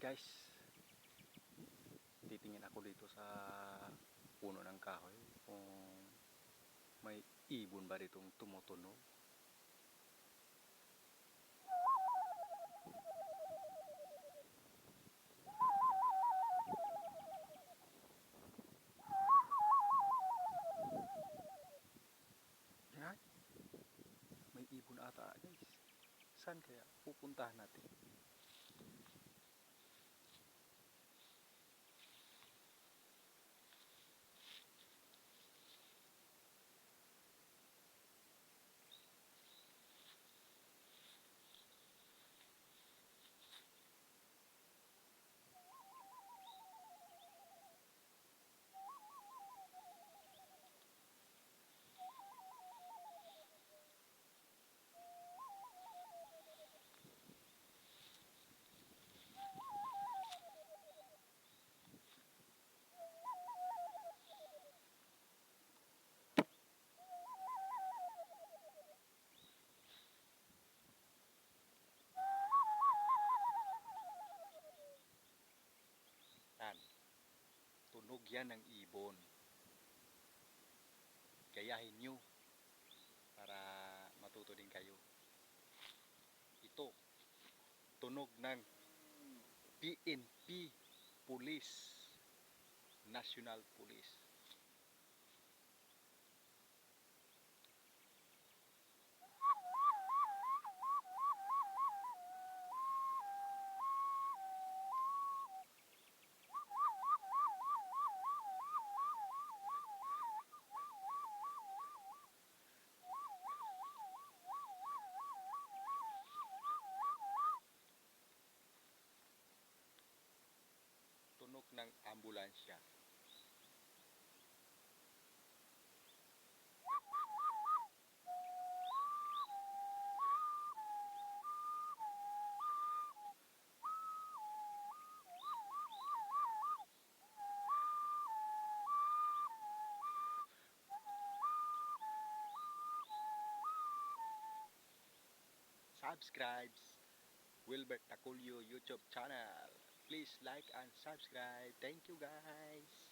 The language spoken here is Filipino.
Guys, titingin ako dito sa puno ng kahoy kung may ibon ba ditong tumutunog. Yan, may ibon ata guys. Saan kaya pupuntahan natin? Yan, tunog yan ng ibon. Gayahin nyo para matuto din kayo. Ito, tunog ng PNP Police, National Police. Tunog ng ambulansya. Subscribe Wilbert Taculio YouTube channel. Please like and subscribe. Thank you guys.